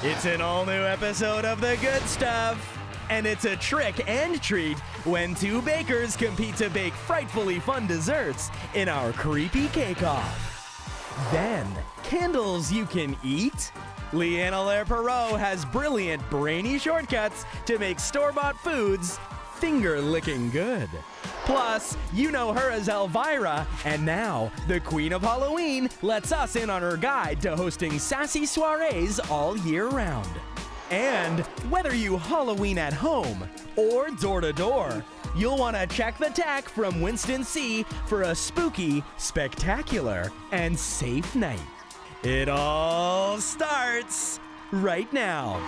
It's an all-new episode of The Good Stuff. And it's a trick and treat when two bakers compete to bake frightfully fun desserts in our creepy cake-off. Then, candles you can eat? Leanne Allaire-Perot has brilliant, brainy shortcuts to make store-bought foods finger-licking good. Plus, you know her as Elvira, and now, the Queen of Halloween lets us in on her guide to hosting sassy soirees all year round. And whether you Halloween at home or door-to-door, you'll want to check the tech from Winston C. for a spooky, spectacular, and safe night. It all starts right now.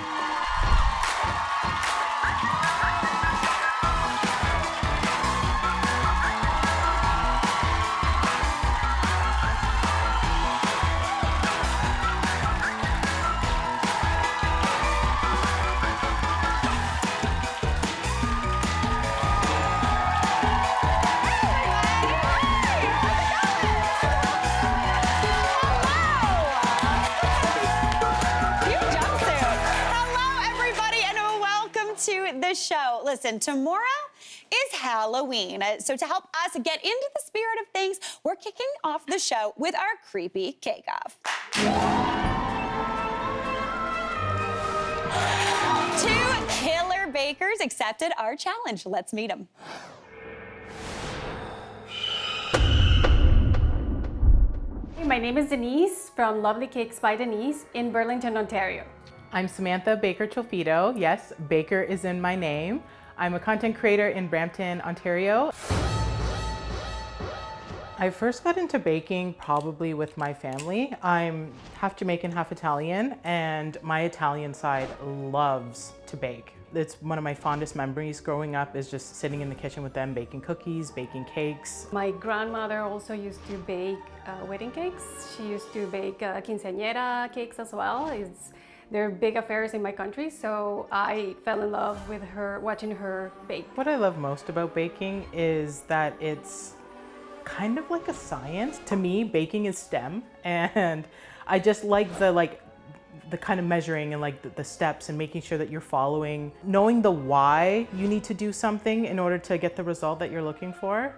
The show. Listen, tomorrow is Halloween. So to help us get into the spirit of things, we're kicking off the show with our creepy cake-off. Two killer bakers accepted our challenge. Let's meet them. My name is Denise from Lovely Cakes by Denise in Burlington, Ontario. I'm Samantha Baker-Chofito. Yes, Baker is in my name. I'm a content creator in Brampton, Ontario. I first got into baking probably with my family. I'm half Jamaican, half Italian, and my Italian side loves to bake. It's one of my fondest memories growing up is just sitting in the kitchen with them, baking cookies, baking cakes. My grandmother also used to bake wedding cakes. She used to bake quinceañera cakes as well. They're big affairs in my country, so I fell in love with her, watching her bake. What I love most about baking is that it's kind of like a science. To me, baking is STEM, and I just like the kind of measuring and like the steps and making sure that you're following, knowing the why you need to do something in order to get the result that you're looking for.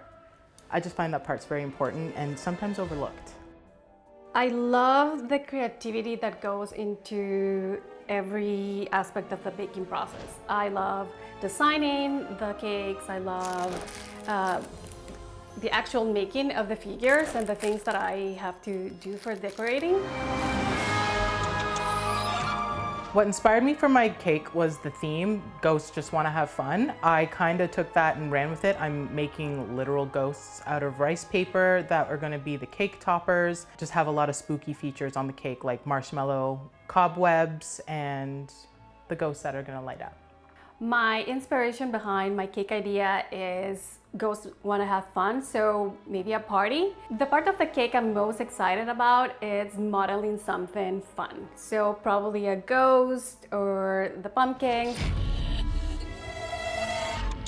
I just find that part's very important and sometimes overlooked. I love the creativity that goes into every aspect of the baking process. I love designing the cakes. I love the actual making of the figures and the things that I have to do for decorating. What inspired me for my cake was the theme, Ghosts Just Want to Have Fun. I kind of took that and ran with it. I'm making literal ghosts out of rice paper that are going to be the cake toppers. Just have a lot of spooky features on the cake like marshmallow cobwebs and the ghosts that are going to light up. My inspiration behind my cake idea is ghosts want to have fun, so maybe a party. The part of the cake I'm most excited about is modeling something fun. So probably a ghost or the pumpkin.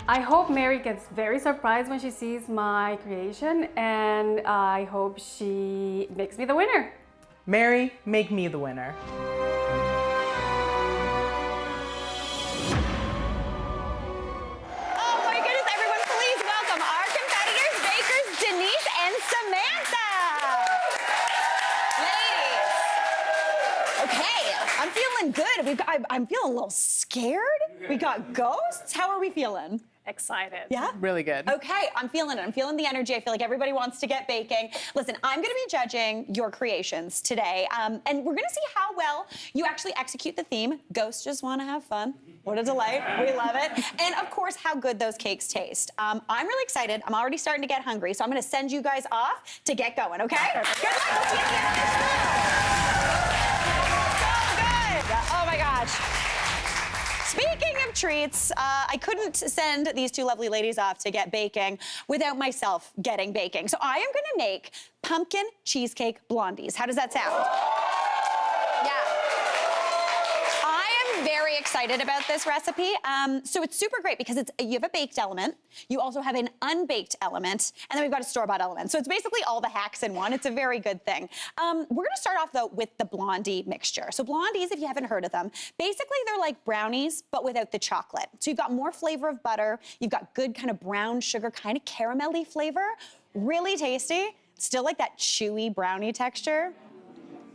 I hope Mary gets very surprised when she sees my creation, and I hope she makes me the winner. Mary, make me the winner. Good. I'm feeling a little scared. We got ghosts. How are we feeling? Excited. Yeah? Really good. Okay, I'm feeling it. I'm feeling the energy. I feel like everybody wants to get baking. Listen, I'm going to be judging your creations today, and we're going to see how well you actually execute the theme. Ghosts just want to have fun. What a delight. We love it. And, of course, how good those cakes taste. I'm really excited. I'm already starting to get hungry, so I'm going to send you guys off to get going, okay? Good luck. We'll see you at the end of the show. Oh my gosh. Speaking of treats, I couldn't send these two lovely ladies off to get baking without myself getting baking. So I am gonna make pumpkin cheesecake blondies. How does that sound? Yeah. I am very excited excited about this recipe. So it's super great because you have a baked element, you also have an unbaked element, and then we've got a store-bought element. So it's basically all the hacks in one. It's a very good thing. We're gonna start off though with the blondie mixture. So blondies, if you haven't heard of them, basically they're like brownies, but without the chocolate. So you've got more flavor of butter, you've got good kind of brown sugar, kind of caramelly flavor, really tasty. Still like that chewy brownie texture.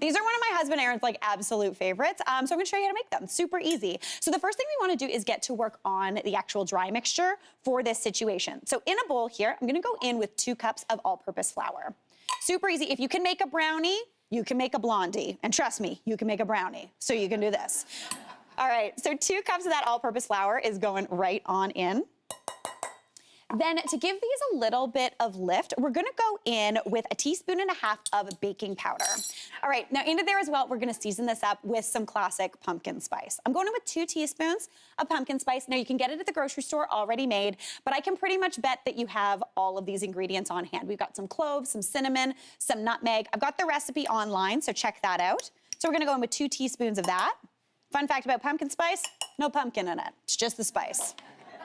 These are one of my husband Aaron's like absolute favorites. So I'm gonna show you how to make them, super easy. So the first thing we wanna do is get to work on the actual dry mixture for this situation. So in a bowl here, I'm gonna go in with 2 cups of all-purpose flour. Super easy, if you can make a brownie, you can make a blondie. And trust me, you can make a brownie, so you can do this. All right, so 2 cups of that all-purpose flour is going right on in. Then to give these a little bit of lift, we're gonna go in with 1.5 teaspoons of baking powder. All right, now into there as well, we're gonna season this up with some classic pumpkin spice. I'm going in with 2 teaspoons of pumpkin spice. Now you can get it at the grocery store already made, but I can pretty much bet that you have all of these ingredients on hand. We've got some cloves, some cinnamon, some nutmeg. I've got the recipe online, so check that out. So we're gonna go in with 2 teaspoons of that. Fun fact about pumpkin spice, no pumpkin in it, it's just the spice.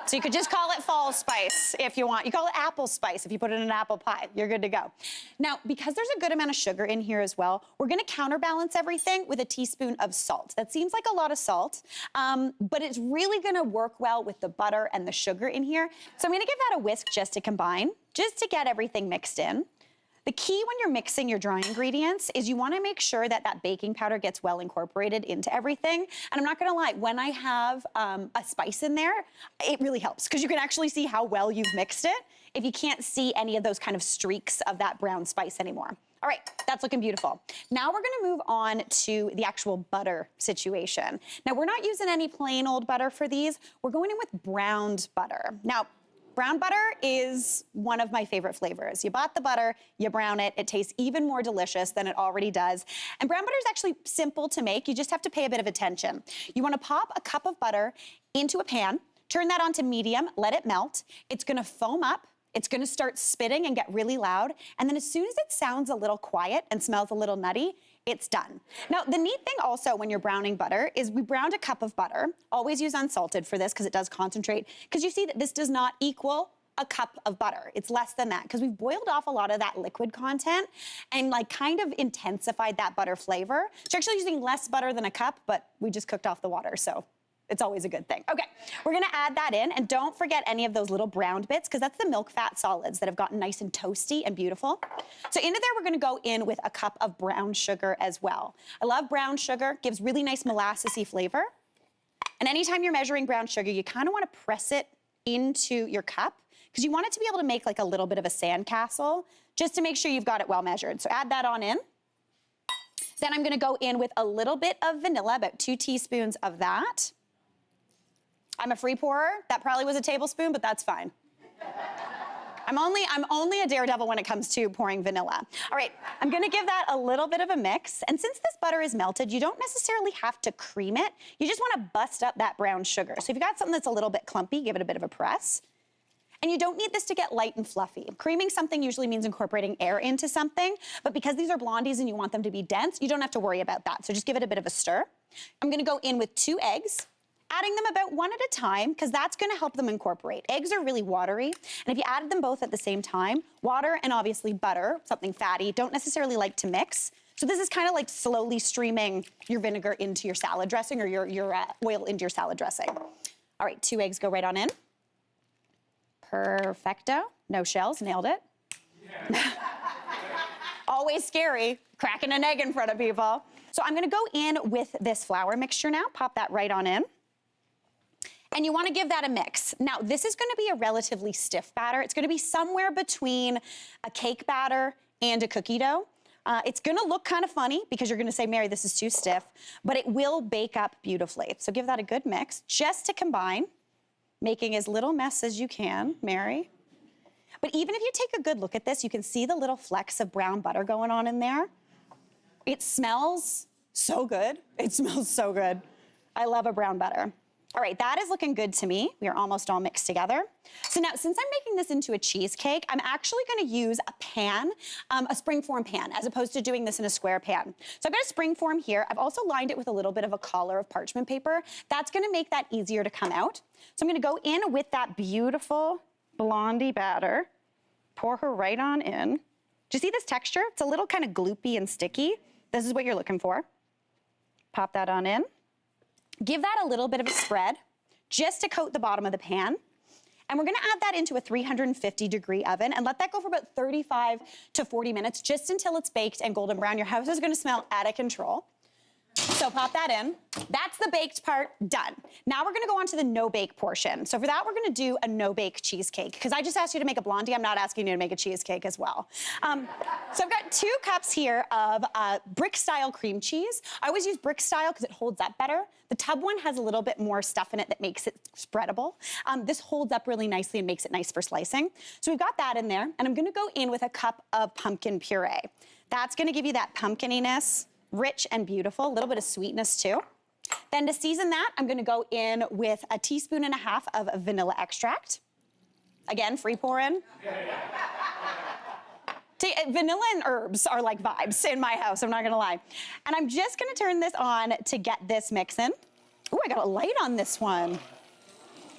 So you could just call it fall spice if you want. You call it apple spice if you put it in an apple pie. You're good to go. Now, because there's a good amount of sugar in here as well, we're gonna counterbalance everything with 1 teaspoon of salt. That seems like a lot of salt, but it's really gonna work well with the butter and the sugar in here. So I'm gonna give that a whisk just to combine, just to get everything mixed in. The key when you're mixing your dry ingredients is you wanna make sure that that baking powder gets well incorporated into everything. And I'm not gonna lie, when I have a spice in there, it really helps because you can actually see how well you've mixed it if you can't see any of those kind of streaks of that brown spice anymore. All right, that's looking beautiful. Now we're gonna move on to the actual butter situation. Now we're not using any plain old butter for these. We're going in with browned butter. Now, brown butter is one of my favorite flavors. You bought the butter, you brown it, it tastes even more delicious than it already does. And brown butter is actually simple to make, you just have to pay a bit of attention. You wanna pop a cup of butter into a pan, turn that onto medium, let it melt. It's gonna foam up, it's gonna start spitting and get really loud, and then as soon as it sounds a little quiet and smells a little nutty, it's done. Now, the neat thing also when you're browning butter is we browned a cup of butter. Always use unsalted for this because it does concentrate, because you see that this does not equal a cup of butter. It's less than that because we've boiled off a lot of that liquid content and like kind of intensified that butter flavor. So you're actually using less butter than a cup, but we just cooked off the water, so it's always a good thing. Okay, we're gonna add that in, and don't forget any of those little browned bits, because that's the milk fat solids that have gotten nice and toasty and beautiful. So into there, we're gonna go in with a cup of brown sugar as well. I love brown sugar, gives really nice molassesy flavor. And anytime you're measuring brown sugar, you kind of wanna press it into your cup, because you want it to be able to make like a little bit of a sandcastle, just to make sure you've got it well measured. So add that on in. Then I'm gonna go in with a little bit of vanilla, about 2 teaspoons of that. I'm a free pourer. That probably was a tablespoon, but that's fine. I'm only a daredevil when it comes to pouring vanilla. All right, I'm gonna give that a little bit of a mix. And since this butter is melted, you don't necessarily have to cream it. You just wanna bust up that brown sugar. So if you've got something that's a little bit clumpy, give it a bit of a press. And you don't need this to get light and fluffy. Creaming something usually means incorporating air into something, but because these are blondies and you want them to be dense, you don't have to worry about that. So just give it a bit of a stir. I'm gonna go in with 2 eggs. Adding them about 1 at a time, because that's gonna help them incorporate. Eggs are really watery, and if you added them both at the same time, water and obviously butter, something fatty, don't necessarily like to mix. So this is kind of like slowly streaming your vinegar into your salad dressing, or your oil into your salad dressing. All right, 2 eggs go right on in. Perfecto, no shells, nailed it. Yeah. Always scary, cracking an egg in front of people. So I'm gonna go in with this flour mixture now, pop that right on in. And you wanna give that a mix. Now, this is gonna be a relatively stiff batter. It's gonna be somewhere between a cake batter and a cookie dough. It's gonna look kind of funny because you're gonna say, Mary, this is too stiff, but it will bake up beautifully. So give that a good mix just to combine, making as little mess as you can, Mary. But even if you take a good look at this, you can see the little flecks of brown butter going on in there. It smells so good. It smells so good. I love a brown butter. All right, that is looking good to me. We are almost all mixed together. So now, since I'm making this into a cheesecake, I'm actually gonna use a pan, a springform pan, as opposed to doing this in a square pan. So I've got a springform here. I've also lined it with a little bit of a collar of parchment paper. That's gonna make that easier to come out. So I'm gonna go in with that beautiful blondie batter, pour her right on in. Do you see this texture? It's a little kind of gloopy and sticky. This is what you're looking for. Pop that on in. Give that a little bit of a spread just to coat the bottom of the pan. And we're gonna add that into a 350-degree oven and let that go for about 35 to 40 minutes, just until it's baked and golden brown. Your house is gonna smell out of control. So pop that in. That's the baked part done. Now we're gonna go on to the no-bake portion. So for that, we're gonna do a no-bake cheesecake, because I just asked you to make a blondie. I'm not asking you to make a cheesecake as well. So I've got 2 cups here of brick-style cream cheese. I always use brick-style because it holds up better. The tub one has a little bit more stuff in it that makes it spreadable. This holds up really nicely and makes it nice for slicing. So we've got that in there, and I'm gonna go in with a cup of pumpkin puree. That's gonna give you that pumpkininess, rich and beautiful, a little bit of sweetness too. Then to season that, I'm gonna go in with a 1.5 teaspoons of vanilla extract. Again, free pour in. Vanilla and herbs are like vibes in my house, I'm not gonna lie. And I'm just gonna turn this on to get this mixing. Ooh, I got a light on this one.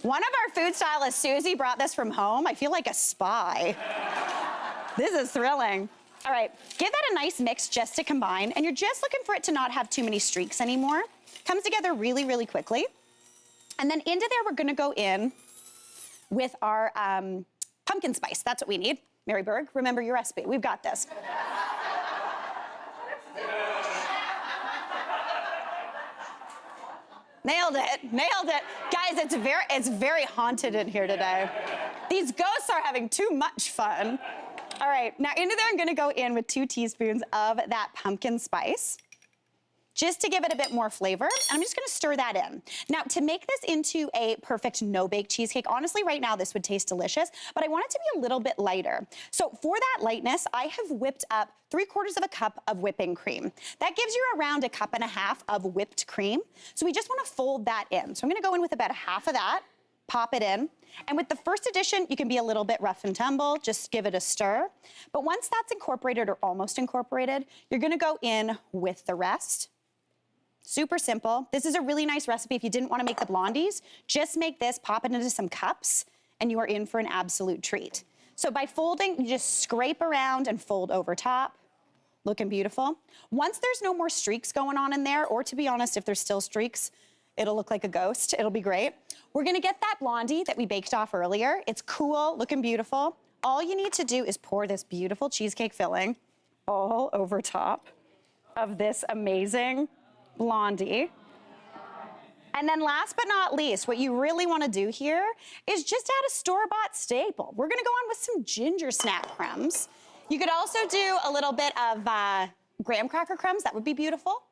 One of our food stylists, Susie, brought this from home. I feel like a spy. This is thrilling. All right, give that a nice mix just to combine, and you're just looking for it to not have too many streaks anymore. Comes together really, really quickly. And then into there, we're gonna go in with our pumpkin spice. That's what we need. Mary Berg, remember your recipe. We've got this. Nailed it, nailed it. Guys, it's very haunted in here today. These ghosts are having too much fun. All right, now into there, I'm gonna go in with 2 teaspoons of that pumpkin spice, just to give it a bit more flavor, and I'm just gonna stir that in. Now, to make this into a perfect no-bake cheesecake, honestly, right now, this would taste delicious, but I want it to be a little bit lighter. So for that lightness, I have whipped up 3/4 of a cup of whipping cream. That gives you around 1.5 cups of whipped cream. So we just wanna fold that in. So I'm gonna go in with about 1/2 of that, pop it in. And with the first addition, you can be a little bit rough and tumble, just give it a stir. But once that's incorporated or almost incorporated, you're gonna go in with the rest. Super simple. This is a really nice recipe if you didn't wanna make the blondies. Just make this, pop it into some cups, and you are in for an absolute treat. So by folding, you just scrape around and fold over top. Looking beautiful. Once there's no more streaks going on in there, or to be honest, if there's still streaks, it'll look like a ghost. It'll be great. We're gonna get that blondie that we baked off earlier. It's cool, looking beautiful. All you need to do is pour this beautiful cheesecake filling all over top of this amazing blondie. And then last but not least, what you really wanna do here is just add a store-bought staple. We're gonna go on with some ginger snap crumbs. You could also do a little bit of graham cracker crumbs. That would be beautiful.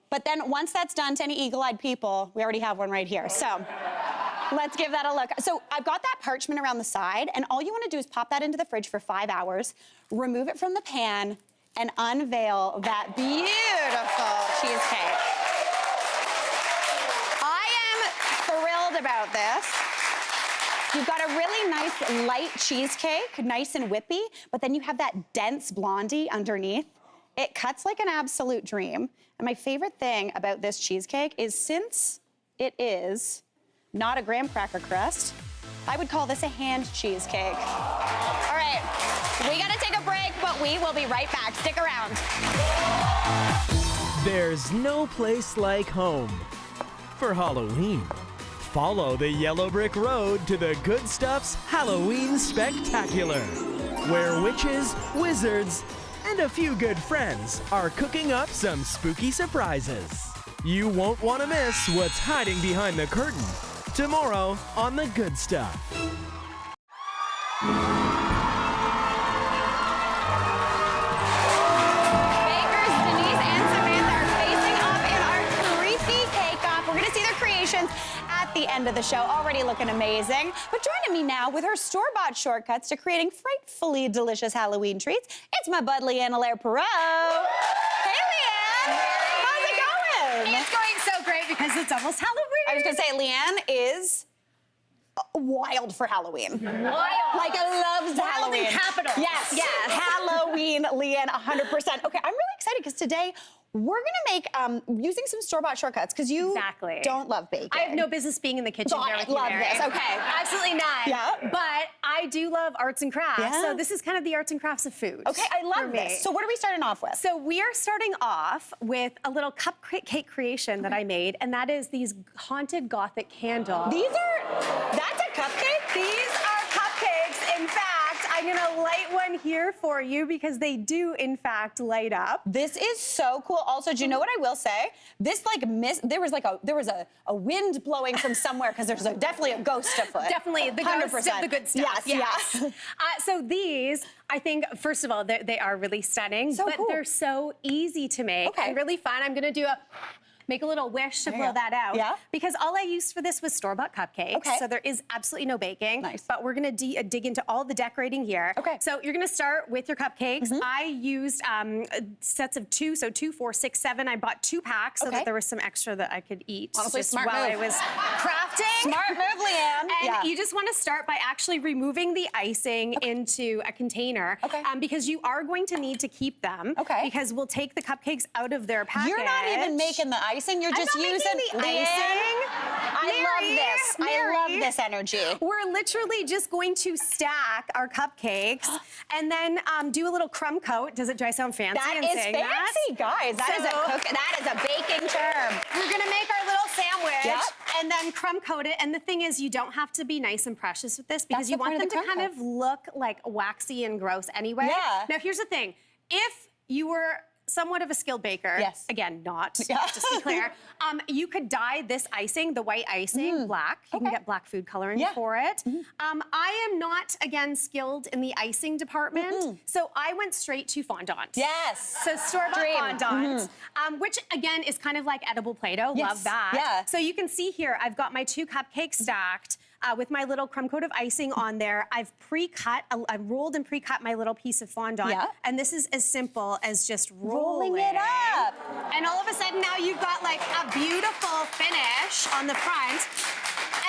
But then once that's done, to any eagle-eyed people, we already have one right here. So let's give that a look. So I've got that parchment around the side, and all you wanna do is pop that into the fridge for 5 hours, remove it from the pan, and unveil that beautiful cheesecake. I am thrilled about this. You've got a really nice light cheesecake, nice and whippy, but then you have that dense blondie underneath. It cuts like an absolute dream. And my favorite thing about this cheesecake is, since it is not a graham cracker crust, I would call this a hand cheesecake. All right, we gotta take a break, but we will be right back. Stick around. There's no place like home for Halloween. Follow the yellow brick road to the Good Stuff's Halloween Spectacular, where witches, wizards, and a few good friends are cooking up some spooky surprises. You won't want to miss what's hiding behind the curtain tomorrow on The Good Stuff. Bakers Denise and Samantha are facing off in our creepy cake-off. We're gonna see their creations at the end of the show. Already looking amazing. But joining me now with her store-bought shortcuts to creating frightfully delicious Halloween treats, it's my bud Leanne Allaire-Perot. Hey, Leanne. How's it going? It's going so great because because it's almost Halloween. I was gonna say, Leanne is wild for Halloween. Wild. Like, loves Wild Halloween. in capitals. Yes. Yes. Halloween, Leanne, 100%. Okay, I'm really excited because today we're gonna make, using some store-bought shortcuts, because you don't love baking. I have no business being in the kitchen Got here it. with you, Love Mary. this. Okay. Absolutely not. Yeah. But I do love arts and crafts. Yeah. So this is kind of the arts and crafts of food. Okay, I love for me. this. So what are we starting off with? So we are starting off with a little cupcake creation that I made, and that is these haunted Gothic candles. That's a cupcake? These are cupcakes. In fact, I'm gonna light one here for you because they do, in fact, light up. This is so cool. Also, do you know what I will say? This there was a wind blowing from somewhere because there's definitely a ghost afoot. Definitely the ghost of the good stuff. Yes. So these, I think, first of all, they are really stunning, So but cool. they're so easy to make and really fun. I'm gonna make a little wish to blow that out. Yeah. Because all I used for this was store-bought cupcakes. Okay. So there is absolutely no baking. Nice. But we're gonna dig into all the decorating here. Okay. So you're gonna start with your cupcakes. I used sets of 2, so 2, 4, 6, 7. I bought 2 packs so that there was some extra that I could eat. Honestly, just smart while move. I was crafting. Smart move, Leanne. And you just want to start by actually removing the icing into a container. Okay. Because you are going to need to keep them. Okay. Because we'll take the cupcakes out of their package. You're not even making the icing. You're just using the Leanne, icing. I love this energy. We're literally just going to stack our cupcakes and then do a little crumb coat. Does it sound fancy? That in is saying fancy, guys. That is a baking term. We're gonna make our little sandwich Yep. and then crumb coat it. And the thing is, you don't have to be nice and precious with this because That's you the want point them of the to kind crumb of look like waxy and gross anyway. Yeah. Now here's the thing. If you were somewhat of a skilled baker, again, not, just to be clear, you could dye this icing, the white icing, black. You can get black food coloring for it. I am not, again, skilled in the icing department, so I went straight to fondant. Yes. So store-bought fondant, which, again, is kind of like edible Play-Doh. Yes. Love that. Yeah. So you can see here, I've got my 2 cupcakes stacked. With my little crumb coat of icing on there. I've rolled and pre-cut my little piece of fondant. Yeah. And this is as simple as just rolling it up. And all of a sudden now you've got like a beautiful finish on the front.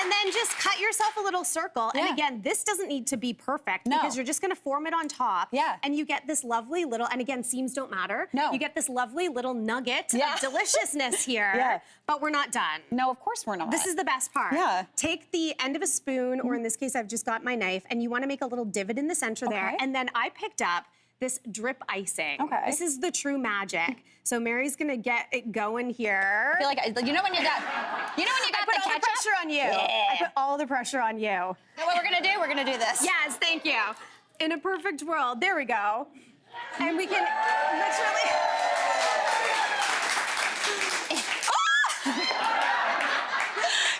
And then just cut yourself a little circle. And again, this doesn't need to be perfect because you're just gonna form it on top. Yeah. And you get this lovely little, and again, seams don't matter. No. You get this lovely little nugget of deliciousness here. Yeah. But we're not done. No, of course we're not. This is the best part. Yeah. Take the end of a spoon, or in this case, I've just got my knife, and you wanna make a little divot in the center there. And then I picked up this drip icing. Okay. This is the true magic. So Mary's gonna get it going here. I feel like you know when you got the I put all ketchup? the pressure on you. Yeah. I put all the pressure on you. Know what we're gonna do? We're gonna do this. Yes, thank you. In a perfect world, there we go. And we can literally.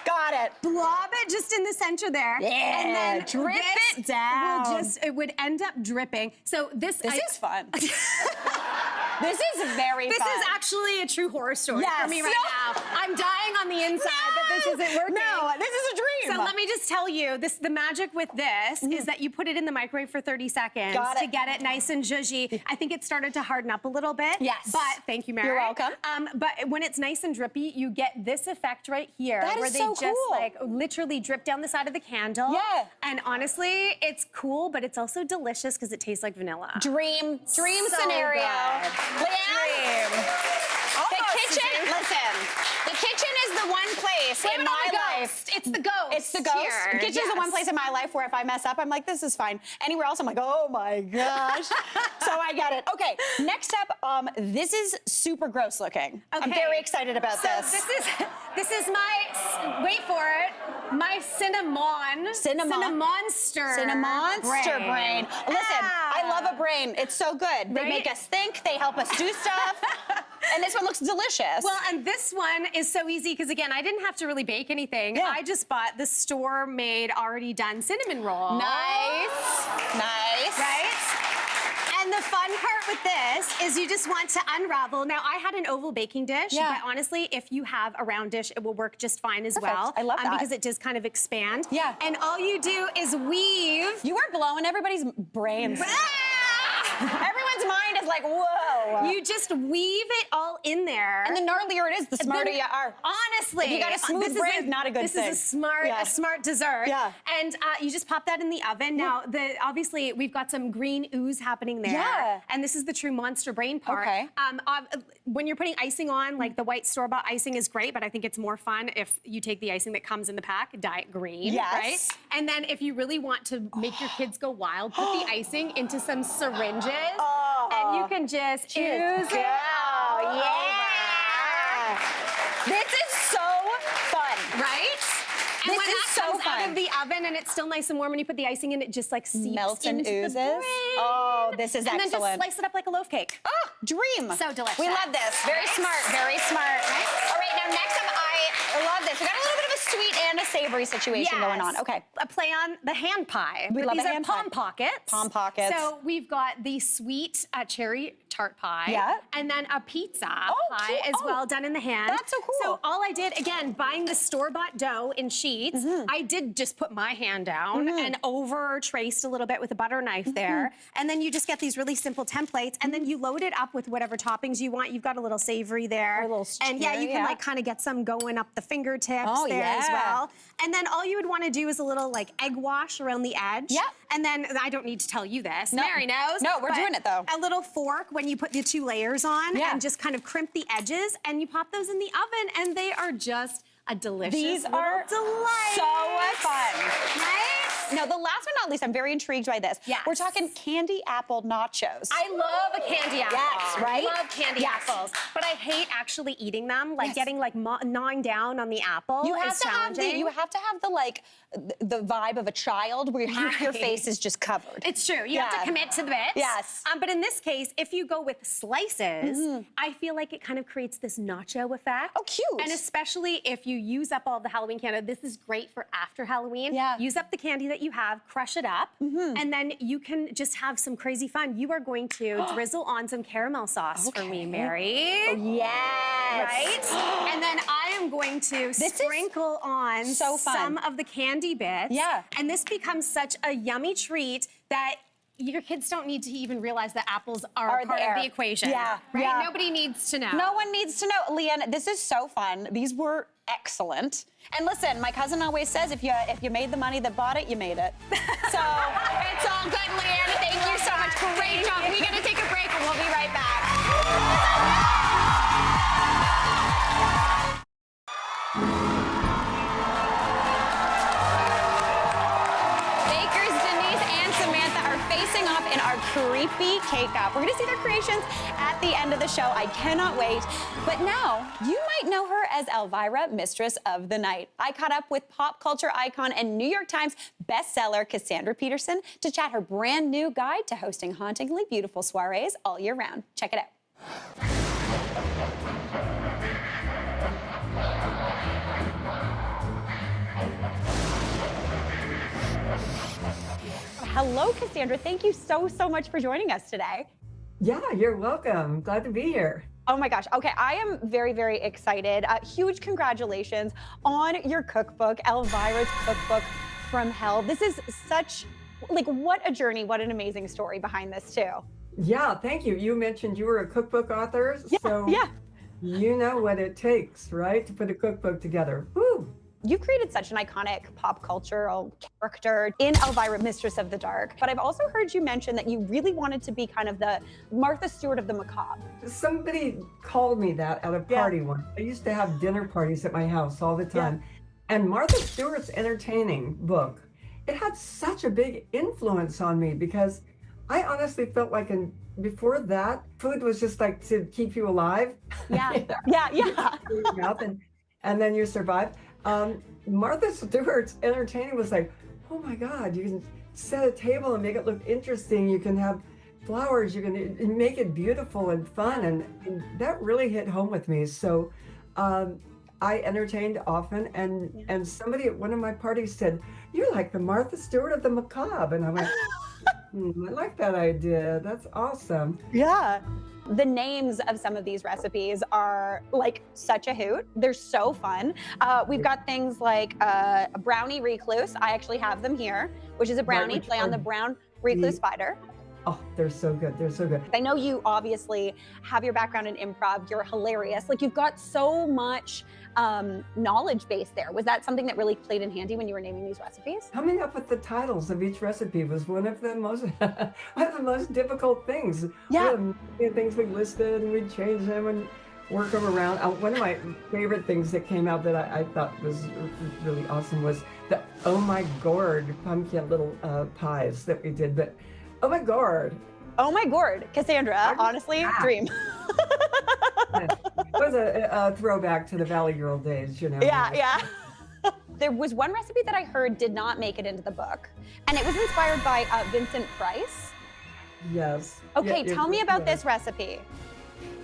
Got it. Blob it just in the center there. Yeah, And then drip this it down. it would end up dripping. So this is fun. This is very This fun. is actually a true horror story for me right now. I'm dying on the inside that this isn't working. No, this is a dream. So let me just tell you, the magic with this is that you put it in the microwave for 30 seconds to get it nice and zhuzhy. I think it started to harden up a little bit. Yes. But thank you, Mary. You're welcome. But when it's nice and drippy, you get this effect right here That where is they so just cool. like literally drip down the side of the candle. Yeah. And honestly, it's cool, but it's also delicious because it tastes like vanilla. Dream So scenario. good. Leanne, the kitchen is the one place in my life. It's the ghost. It's the ghost. Here. The kitchen's the one place in my life where if I mess up, I'm like, this is fine. Anywhere else, I'm like, oh my gosh. So I get it. Okay, next up, this is super gross looking. I'm very excited about this. This is my, wait for it, my Cinnamonster brain. Listen, I love a brain. It's so good. They make us think. They help us do stuff. And this one looks delicious. Well, and this one is so easy because, again, I didn't have to really bake anything. Yeah. I just bought the store-made, already done cinnamon roll. Nice. Right? And the fun part with this is you just want to unravel. Now, I had an oval baking dish, but honestly, if you have a round dish, it will work just fine as well. I love that. Because it does kind of expand. Yeah. And all you do is weave. You are blowing everybody's brains. Everyone's mind is like, whoa. You just weave it all in there. And the gnarlier it is, the smarter you are. Honestly. If you got a smooth brain, it's not a good thing. This is a smart dessert. Yeah. And you just pop that in the oven. Now, obviously, we've got some green ooze happening there. Yeah. And this is the true monster brain part. Okay. When you're putting icing on, like the white store-bought icing is great, but I think it's more fun if you take the icing that comes in the pack, dye it green, Yes. right? And then if you really want to make your kids go wild, put the icing into some syringes, and you can just ooze it. Yeah. This is so fun. Right? And This when is that so comes out fun. of the oven and it's still nice and warm, when you put the icing in, it just like seeps Melts and into oozes. the brain. Oh, this is and excellent. then just slice it up like a loaf cake. Oh, dream. So delicious. We love this. Very smart, very smart. All right, now next up, I love this. We got a little bit of a sweet and a savory situation going on. Okay. A play on the hand pie. We love These a are hand palm pie. pockets. Palm pockets. So we've got the sweet cherry tart pie. Yeah. And then a pizza pie cute. as well, done in the hand. That's so cool. So all I did, again, buying the store-bought dough in sheets, I did just put my hand down and over traced a little bit with a butter knife there. And then you just get these really simple templates, and then you load it up with whatever toppings you want. You've got a little savory there. A little and yeah, you cherry, can like kind of get some going up the fingertips there as yeah. well. And then all you would want to do is a little like egg wash around the edge. Yep. And then I don't need to tell you this. No. Mary knows. No, we're but doing it, though. A little fork when you put the two layers on Yeah. and just kind of crimp the edges, and you pop those in the oven, and they are just a delicious These are delight. so fun. Right? Now, the last but not least, I'm very intrigued by this. Yes. We're talking candy apple nachos. I love a candy apple. Yes, right? I love candy Yes. apples, but I hate actually eating them. Like Yes. getting like gnawing down on the apple You have is to have challenging. you have to have the like the vibe of a child where half your Right. face is just covered. It's true. You have Yeah. to commit to the bits. Yes. But in this case, if you go with slices, I feel like it kind of creates this nacho effect. Oh, cute. And especially if you use up all the Halloween candy, this is great for after Halloween. Yeah. Use up the candy that you have, crush it up, and then you can just have some crazy fun. You are going to drizzle on some caramel sauce for me, Mary. Yes. Right? And then I am going to is sprinkle on so fun. some of the candy bits. Yeah. And this becomes such a yummy treat that your kids don't need to even realize that apples are part there. of the equation. Yeah, Right? yeah. Nobody needs to know. No one needs to know. Leanne, this is so fun. These were excellent. And listen, my cousin always says if you made the money that bought it, you made it. So it's all good, Leanne. Thank you so much. Great job. We're gonna take a break and we'll be right back. Facing off in our creepy cake-off. We're gonna see their creations at the end of the show. I cannot wait. But now, you might know her as Elvira, Mistress of the Night. I caught up with pop culture icon and New York Times bestseller Cassandra Peterson to chat her brand new guide to hosting hauntingly beautiful soirees all year round. Check it out. Hello, Cassandra. Thank you so much for joining us today. Yeah, you're welcome. Glad to be here. Oh my gosh. Okay, I am very excited. Huge congratulations on your cookbook, Elvira's Cookbook from Hell. This is such, like, what a journey, what an amazing story behind this too. Yeah, thank you. You mentioned you were a cookbook author, so yeah. You know what it takes, right, to put a cookbook together. Woo! You created such an iconic pop cultural character in Elvira, Mistress of the Dark. But I've also heard you mention that you really wanted to be kind of the Martha Stewart of the macabre. Somebody called me that at a party once. I used to have dinner parties at my house all the time. And Martha Stewart's entertaining book, it had such a big influence on me because I honestly felt like before that, food was just like to keep you alive. Yeah, and then you survive. Martha Stewart's entertaining was like, oh my God, you can set a table and make it look interesting. You can have flowers, you can make it beautiful and fun. And that really hit home with me. So I entertained often, and somebody at one of my parties said, you're like the Martha Stewart of the macabre. And I went, I like that idea. That's awesome. Yeah. The names of some of these recipes are like such a hoot. They're so fun. We've got things like a brownie recluse. I actually have them here, which is a brownie, play on the brown recluse spider. Oh, they're so good. They're so good. I know you obviously have your background in improv. You're hilarious. Like, you've got so much knowledge base there. Was that something that really played in handy when you were naming these recipes? Coming up with the titles of each recipe was one of the most one of the most difficult things. Yeah. Things we listed and we'd change them and work them around. One of my favorite things that came out that I thought was really awesome was the oh my gourd pumpkin little pies that we did. But oh my gourd. Oh my gourd, Cassandra, honestly, dream. It was a throwback to the Valley Girl days, you know. Yeah. There was one recipe that I heard did not make it into the book, and it was inspired by Vincent Price. Yes. Okay, tell me about this recipe.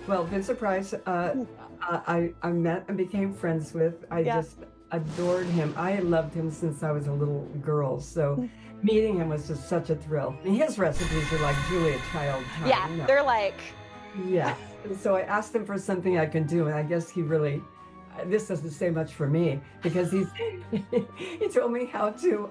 Well, Vincent Price, I met and became friends with. I just adored him. I loved him since I was a little girl, so meeting him was just such a thrill. And his recipes are like Julia Child time. Yeah, you know. they're like... Yeah. And so I asked him for something I could do, and I guess he really, this doesn't say much for me, because he told me how to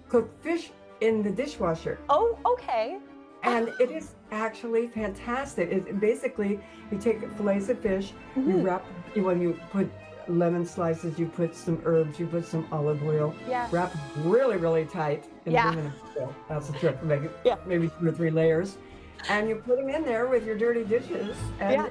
cook fish in the dishwasher. Oh, okay. And it is actually fantastic. Basically, you take fillets of fish, you wrap, when you put lemon slices, you put some herbs, you put some olive oil, wrap really, really tight in aluminum foil. That's the trick, make it maybe 2 or 3 layers. And you put them in there with your dirty dishes. And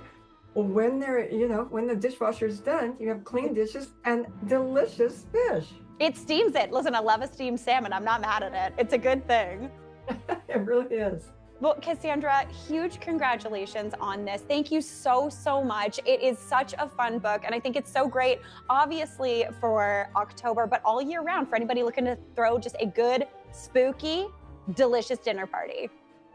when they're, when the dishwasher's done, you have clean dishes and delicious fish. It steams it. Listen, I love a steamed salmon. I'm not mad at it. It's a good thing. It really is. Well, Cassandra, huge congratulations on this. Thank you so, so much. It is such a fun book, and I think it's so great, obviously, for October, but all year round for anybody looking to throw just a good, spooky, delicious dinner party.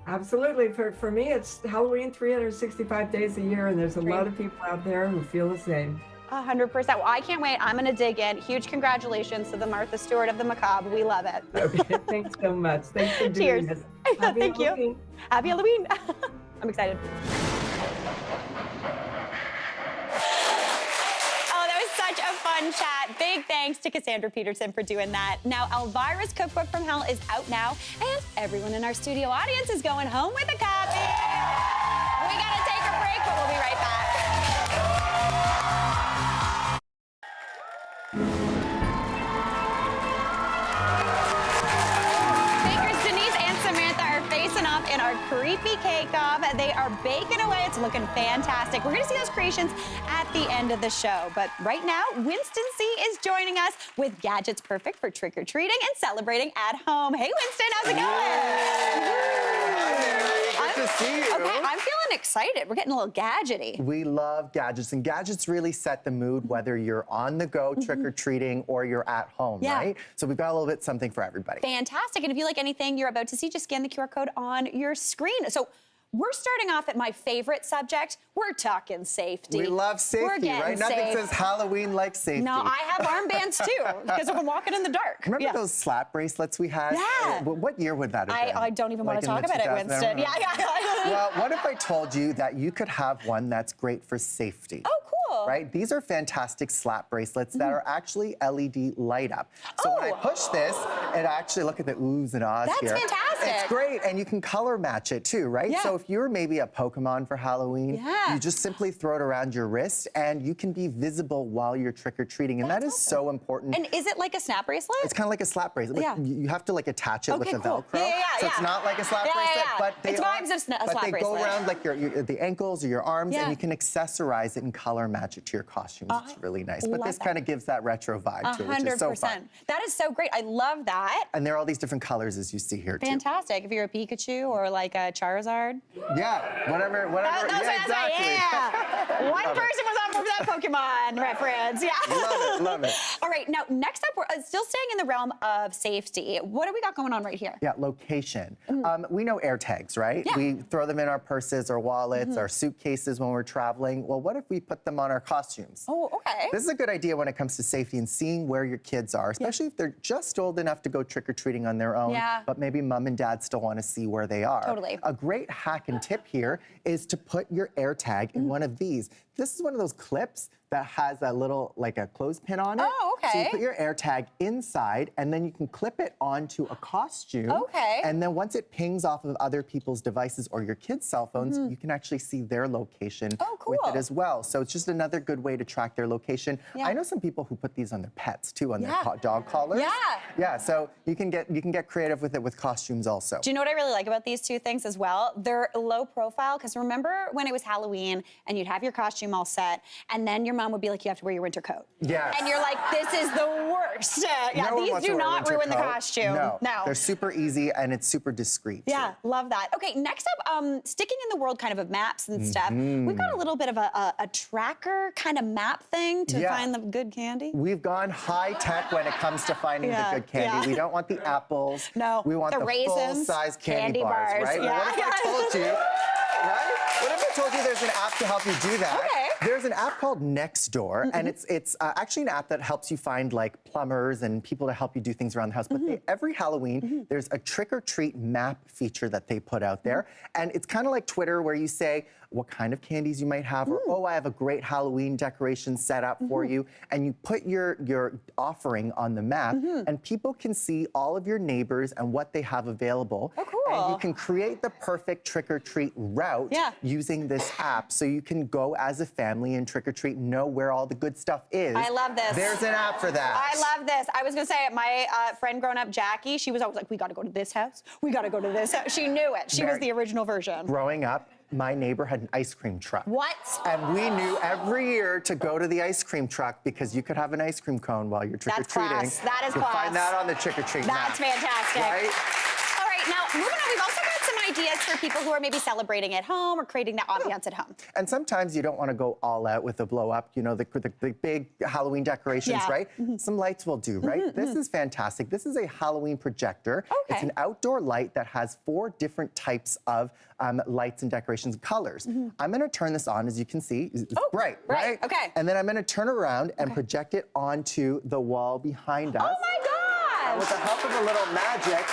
Absolutely. For me, it's Halloween 365 days a year, and there's a lot of people out there who feel the same. 100%. Well, I can't wait. I'm going to dig in. Huge congratulations to the Martha Stewart of the Macabre. We love it. Okay, thanks so much. Thanks for doing this. Happy Thank Halloween. you. Happy Halloween. I'm excited. Such a fun chat. Big thanks to Cassandra Peterson for doing that. Now, Elvira's Cookbook from Hell is out now, and everyone in our studio audience is going home with a copy. We gotta take a break, but we'll be right back. Bakers Denise and Samantha are facing off in our creepy cake-off. They are baking away. It's looking fantastic. We're gonna see those creations at the end of the show. But right now, Winston C. is joining us with gadgets perfect for trick-or-treating and celebrating at home. Hey, Winston, how's it going? Hi, Mary. Good to see you. Okay, I'm feeling excited. We're getting a little gadgety. We love gadgets, and gadgets really set the mood whether you're on the go trick-or-treating or you're at home, right? So we've got a little bit something for everybody. Fantastic. And if you like anything you're about to see, just scan the QR code on your screen. So we're starting off at my favorite subject. We're talking safety. We love safety, right? Nothing safe. says Halloween like safety. No, I have armbands too, because if I'm walking in the dark. Remember those slap bracelets we had? Yeah. What year would that have been? I don't even want to talk about it, Winston. Yeah. Well, what if I told you that you could have one that's great for safety? Oh, cool. Right? These are fantastic slap bracelets that are actually LED light up. So when I push this, it actually, look at the oohs and ahs here. That's fantastic. It's great, and you can color match it too, right? Yeah. So if you're maybe a Pokemon for Halloween, you just simply throw it around your wrist, and you can be visible while you're trick-or-treating, and that is so important. And is it like a snap bracelet? It's kind of like a slap bracelet. Like, you have to like attach it with the Velcro. So it's not like a slap bracelet, but they go around like the ankles or your arms, and you can accessorize it and color match it to your costumes. It's really nice. But this kind of gives that retro vibe to it, which is so fun. That is so great. I love that. And there are all these different colors as you see here too. Fantastic. If you're a Pikachu or like a Charizard. Yeah, whatever. Exactly. Yeah. One person was on for that Pokemon reference. Yeah. Love it. All right, now next up, we're still staying in the realm of safety. What do we got going on right here? Yeah, location. We know air tags, right? Yeah. We throw them in our purses, our wallets, our suitcases when we're traveling. Well, what if we put them on our costumes? Oh, okay. This is a good idea when it comes to safety and seeing where your kids are, especially if they're just old enough to go trick-or-treating on their own, but maybe mom and dad still want to see where they are. Totally. A great hack and tip here is to put your air tag in one of these. This is one of those clips that has a little, like a clothespin on it. Oh, Okay. So you put your air tag inside, and then you can clip it onto a costume. Okay. And then once it pings off of other people's devices or your kids' cell phones, you can actually see their location with it as well. So it's just another good way to track their location. I know some people who put these on their pets too, on their dog collars. Yeah, so you can get creative with it with costumes also. Do you know what I really like about these two things as well? They're low profile, because remember when it was Halloween and you'd have your costume all set, and then your mom would be like, you have to wear your winter coat. Yes. And you're like, this is the worst. No one these wants do to wear a not winter ruin the coat. costume. No. They're super easy and it's super discreet. Yeah, love that. Okay, next up, sticking in the world kind of maps and stuff, we've got a little bit of a tracker kind of map thing to find the good candy. We've gone high tech when it comes to finding the good candy. We don't want the apples. No, we want the raisins, full-size candy bars, right? Yeah. Well, what if I told you, right? What if I told you there's an app to help you do that? Okay. There's an app called Nextdoor, and it's actually an app that helps you find like plumbers and people to help you do things around the house. But every Halloween, there's a trick-or-treat map feature that they put out there, and it's kind of like Twitter where you say what kind of candies you might have, or oh, I have a great Halloween decoration set up for you, and you put your offering on the map, and people can see all of your neighbors and what they have available. Oh, cool. And you can create the perfect trick-or-treat route using this app, so you can go as a family and trick-or-treat, know where all the good stuff is. I love this. There's an app for that. I love this. I was gonna say, my friend growing up, Jackie, she was always like, we gotta go to this house. We gotta go to this house. She knew it. She was the original version. Growing up, my neighbor had an ice cream truck. What? And we knew every year to go to the ice cream truck because you could have an ice cream cone while you're trick-or-treating. That's class. That is You'll class. find that on the trick-or-treat map. That's fantastic. Right? All right, now moving on, we've also got some ideas for people who are maybe celebrating at home or creating that ambiance at home. And sometimes you don't want to go all out with the blow up, you know, the big Halloween decorations, right? Some lights will do, right? This is fantastic. This is a Halloween projector. Okay. It's an outdoor light that has 4 different types of lights and decorations and colors. I'm going to turn this on, as you can see. It's bright, right? Okay. And then I'm going to turn around and project it onto the wall behind us. Oh my gosh! And with the help of a little magic,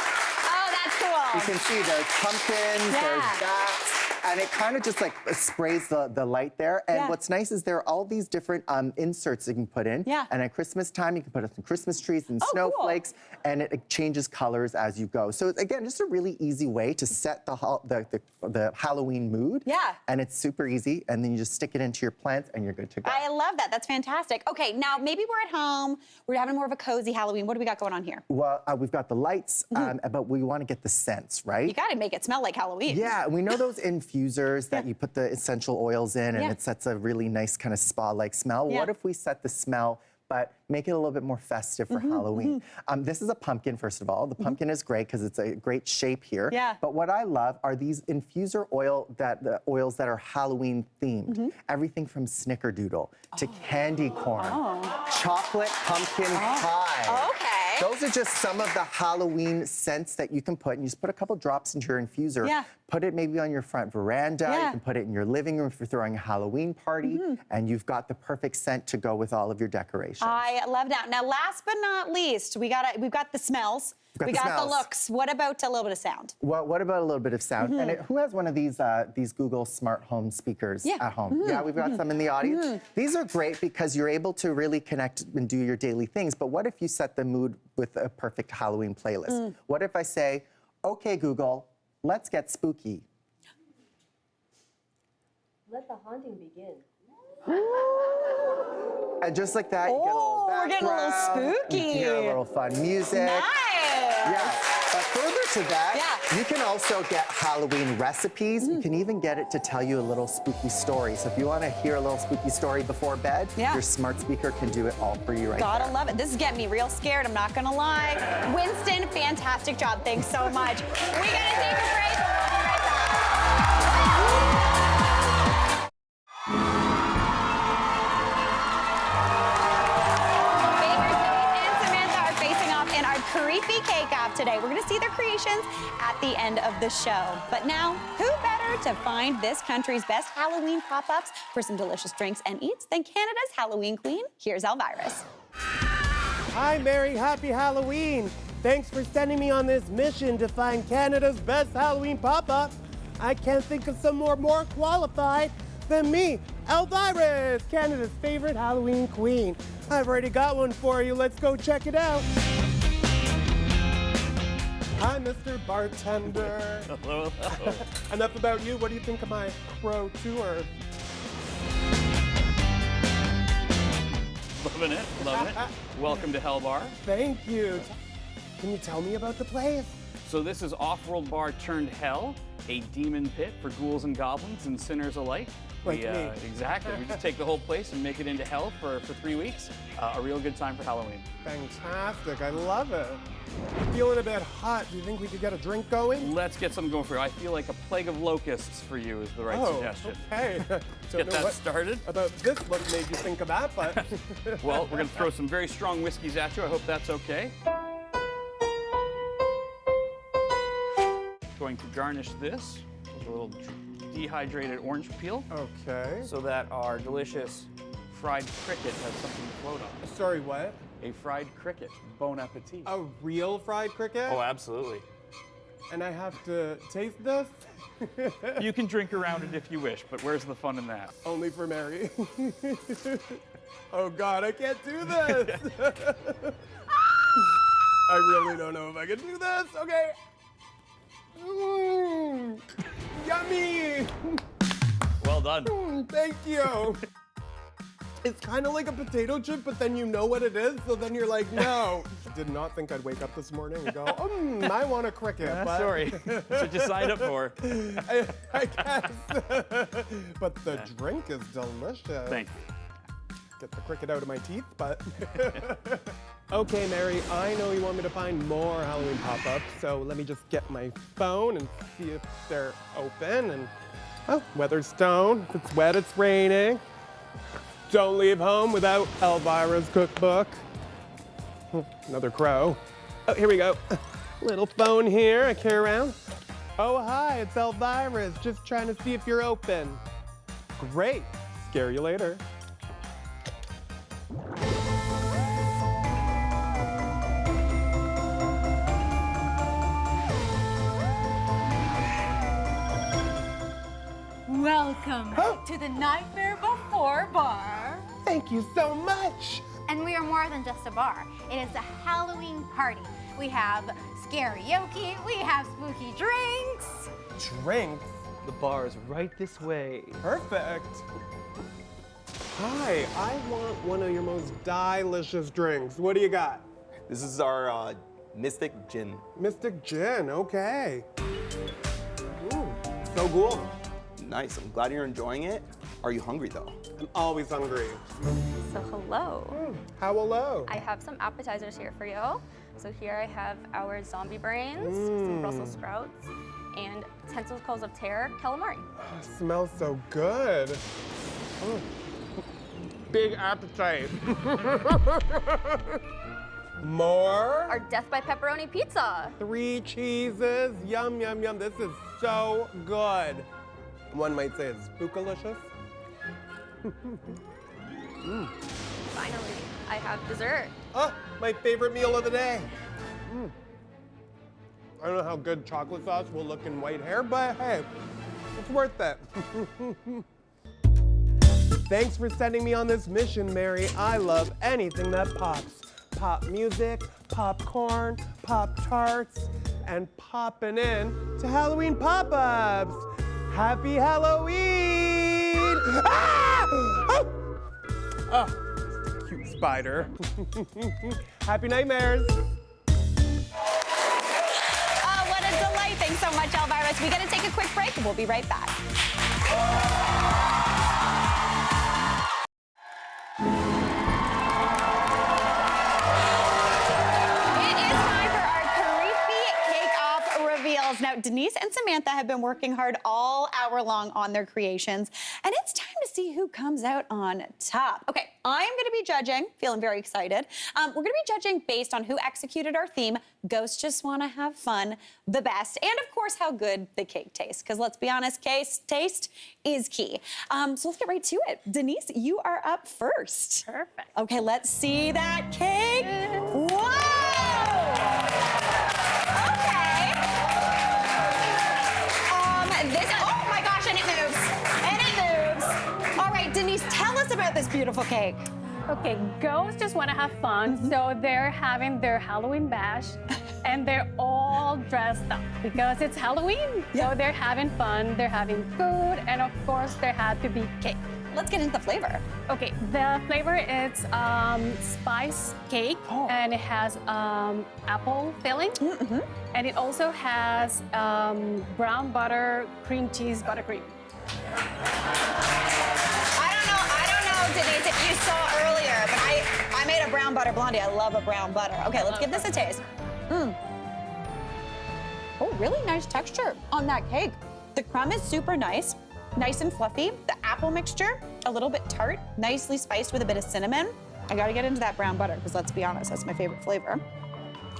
That's cool. you can see there's pumpkins, there's bats, and it kind of just like sprays the light there. And what's nice is there are all these different inserts you can put in. And at Christmas time, you can put some Christmas trees and snowflakes, and it changes colors as you go. So again, just a really easy way to set the Halloween mood. And it's super easy, and then you just stick it into your plants, and you're good to go. I love that. That's fantastic. Okay, now maybe we're at home. We're having more of a cozy Halloween. What do we got going on here? Well, we've got the lights, but we want to get the scents, right? You got to make it smell like Halloween. Yeah, we know those infusers that you put the essential oils in, and it sets a really nice kind of spa-like smell. What if we set the smell, but make it a little bit more festive for Halloween? This is a pumpkin, first of all. The pumpkin is great because it's a great shape here. But what I love are these infuser oils that are Halloween themed. Everything from snickerdoodle to candy corn, chocolate pumpkin pie. Okay. Those are just some of the Halloween scents that you can put, and you just put a couple drops into your infuser. Put it maybe on your front veranda. You can put it in your living room if you're throwing a Halloween party, and you've got the perfect scent to go with all of your decorations. I love that. Now, last but not least, we've got the smells. We got the looks. What about a little bit of sound? Well, what about a little bit of sound? And who has one of these Google smart home speakers at home? Yeah, we've got some in the audience. These are great because you're able to really connect and do your daily things. But what if you set the mood with a perfect Halloween playlist? What if I say, okay, Google, let's get spooky. Let the haunting begin. And just like that, you get a little background. We're getting a little spooky. You hear a little fun music. Nice. Yeah. But further to that, you can also get Halloween recipes. You can even get it to tell you a little spooky story. So if you want to hear a little spooky story before bed, your smart speaker can do it all for you right Gotta there. love it. This is getting me real scared, I'm not gonna lie. Winston, fantastic job. Thanks so much. We gotta take a break. We'll be right back. Creepy Cake Off today. We're going to see their creations at the end of the show. But now, who better to find this country's best Halloween pop-ups for some delicious drinks and eats than Canada's Halloween queen? Here's Elvira. Hi, Mary. Happy Halloween. Thanks for sending me on this mission to find Canada's best Halloween pop-up. I can't think of someone more qualified than me, Elvira, Canada's favorite Halloween queen. I've already got one for you. Let's go check it out. Hi, Mr. Bartender. Hello, hello. Enough about you. What do you think of my crow tour? Loving it, loving it. Welcome to Hell Bar. Thank you. Can you tell me about the place? So this is Off-World Bar turned Hell, a demon pit for ghouls and goblins and sinners alike. Like me. Exactly. We just take the whole place and make it into hell for 3 weeks. A real good time for Halloween. Fantastic. I love it. Feeling a bit hot. Do you think we could get a drink going? Let's get something going for you. I feel like a plague of locusts for you is the right suggestion. Okay. Get that started. About this look made you think of that, but... Well, we're going to throw some very strong whiskeys at you. I hope that's okay. Going to garnish this with a little dehydrated orange peel. Okay. So that our delicious fried cricket has something to float on. Sorry, what? A fried cricket. Bon appetit. A real fried cricket? Oh, absolutely. And I have to taste this? You can drink around it if you wish, but where's the fun in that? Only for Mary. Oh God, I can't do this. I really don't know if I can do this. Okay. Yummy! Well done. Thank you. It's kind of like a potato chip, but then you know what it is, so then you're like, no. I did not think I'd wake up this morning and go, I want a cricket. But Sorry, that's what you signed up for. I guess. But the drink is delicious. Thank you. Get the cricket out of my teeth, but... Okay, Mary, I know you want me to find more Halloween pop-ups, so let me just get my phone and see if they're open. And, oh, Weatherstone. If it's wet, it's raining. Don't leave home without Elvira's cookbook. Another crow. Oh, here we go. Little phone here I carry around. Oh, hi, it's Elvira's. Just trying to see if you're open. Great. Scare you later. Welcome to the Nightmare Before Bar. Thank you so much. And we are more than just a bar. It is a Halloween party. We have karaoke, we have spooky drinks. Drinks? The bar is right this way. Perfect. Hi, I want one of your most delicious drinks. What do you got? This is our Mystic Gin. Mystic Gin, okay. Ooh, so cool. Nice, I'm glad you're enjoying it. Are you hungry though? I'm always hungry. So hello. How hello? I have some appetizers here for you. So here I have our zombie brains, some Brussels sprouts, and tentacles of terror calamari. Oh, smells so good. Oh. Big appetite. More? Our death by pepperoni pizza. 3 cheeses. Yum, yum, yum. This is so good. One might say it's spookalicious. Finally, I have dessert. Oh, my favorite meal of the day. I don't know how good chocolate sauce will look in white hair, but hey, it's worth it. Thanks for sending me on this mission, Mary. I love anything that pops. Pop music, popcorn, Pop-Tarts, and popping in to Halloween pop-ups. Happy Halloween! Ah! Oh! Oh, cute spider. Happy nightmares. Oh, what a delight. Thanks so much, Elvira. We got to take a quick break and we'll be right back. Now, Denise and Samantha have been working hard all hour long on their creations, and it's time to see who comes out on top. Okay, I'm gonna be judging, feeling very excited. We're gonna be judging based on who executed our theme, Ghosts Just Wanna Have Fun, the best, and of course, how good the cake tastes, because let's be honest, taste is key. So let's get right to it. Denise, you are up first. Perfect. Okay, let's see that cake. Whoa! Oh my gosh, and it moves. And it moves. All right, Denise. beautiful cake. Okay, ghosts just want to have fun, so they're having their Halloween bash, and they're all dressed up because it's Halloween. So they're having fun, they're having food, and of course there had to be cake. Let's get into the flavor. Okay, the flavor is spice cake, and it has apple filling, and it also has brown butter, cream cheese, buttercream. I don't know, Denise, if you saw earlier, but I made a brown butter blondie. I love a brown butter. Okay, let's give this a taste. Oh, really nice texture on that cake. The crumb is super nice and fluffy. The apple mixture, a little bit tart, nicely spiced with a bit of cinnamon. I gotta get into that brown butter, because let's be honest, that's my favorite flavor.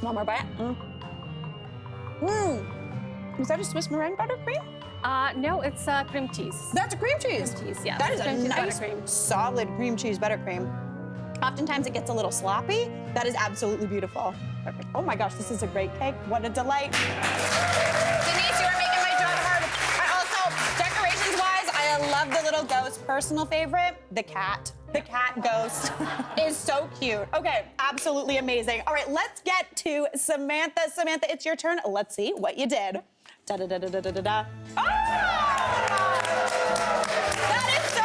One more bite. Is that a Swiss meringue buttercream? No, it's cream cheese. That's a cream cheese? Cream cheese, yeah. That is a Cream cheese nice, buttercream. solid cream cheese buttercream. Oftentimes it gets a little sloppy. That is absolutely beautiful. Perfect. Oh my gosh, this is a great cake. What a delight. Denise, you are making my job hard. And also, decorations-wise, I love the little ghost. Personal favorite, the cat. The cat ghost is so cute. Okay, absolutely amazing. All right, let's get to Samantha. Samantha, it's your turn. Let's see what you did. Da-da-da-da-da-da-da. Oh! That is so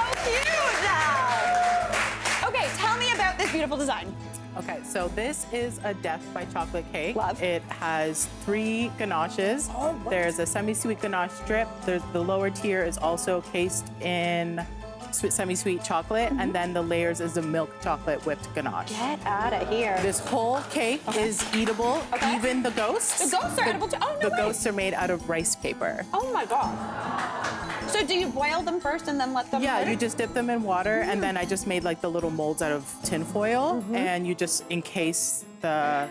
cute! Okay, tell me about this beautiful design. Okay, so this is a Death by Chocolate cake. Love. It has 3 ganaches. There's a semi-sweet ganache strip. The lower tier is also cased in semi-sweet chocolate, and then the layers is a milk chocolate whipped ganache. Get out of here. This whole cake is eatable, even the ghosts. The ghosts are edible too? Oh, no The way. ghosts are made out of rice paper. Oh my God. So do you boil them first and then let them Yeah, later? you just dip them in water, and then I just made like the little molds out of tin foil, and you just encase the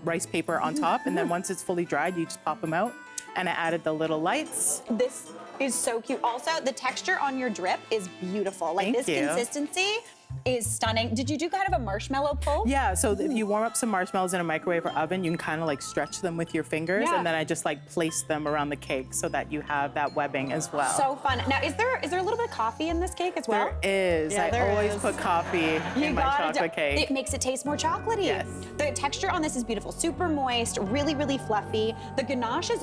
rice paper on top, and then once it's fully dried, you just pop them out. And I added the little lights. This is so cute. Also, the texture on your drip is beautiful. Like Thank this you. consistency is stunning. Did you do kind of a marshmallow pull? Yeah, so if you warm up some marshmallows in a microwave or oven, you can kind of like stretch them with your fingers, Yeah. and then I just like place them around the cake so that you have that webbing as well. So fun. Now, is there a little bit of coffee in this cake as well? There is. Yeah, I there always is. put coffee in my chocolate cake. It makes it taste more chocolatey. Yes. The texture on this is beautiful. Super moist, really, really fluffy. The ganache is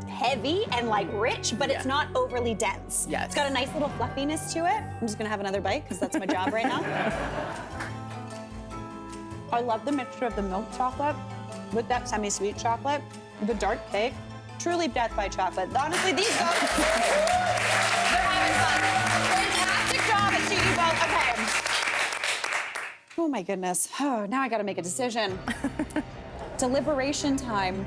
heavy and like rich, but it's not overly dense. Yes. It's got a nice little fluffiness to it. I'm just gonna have another bite because that's my job right now. I love the mixture of the milk chocolate with that semi-sweet chocolate, the dark cake. Truly Death by Chocolate. Honestly, these ghosts, they're having fun. Fantastic job to you both. Okay. Oh my goodness. Oh, now I gotta make a decision. Deliberation time.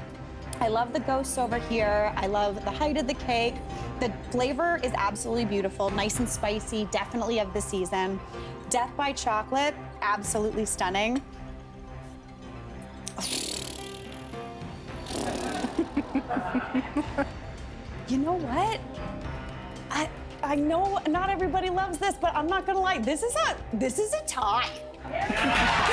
I love the ghosts over here. I love the height of the cake. The flavor is absolutely beautiful, nice and spicy, definitely of the season. Death by Chocolate, absolutely stunning. You know what? I know not everybody loves this, but I'm not gonna lie. This is a tie. This is 100%.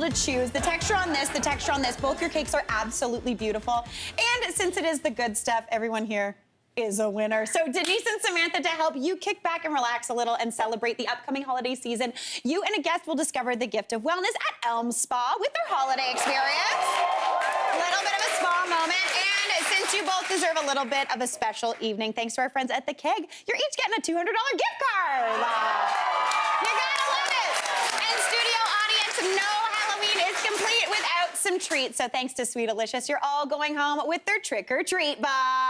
To choose the texture on this, the texture on this. Both your cakes are absolutely beautiful. And since it is the good stuff, everyone here is a winner. So Denise and Samantha, to help you kick back and relax a little and celebrate the upcoming holiday season, you and a guest will discover the gift of wellness at Elm Spa with their holiday experience. A little bit of a spa moment. And since you both deserve a little bit of a special evening, thanks to our friends at The Keg, you're each getting a $200 gift card. You gotta love it. And studio audience, no is complete without some treats. So thanks to Sweet Delicious, you're all going home with their trick or treat box.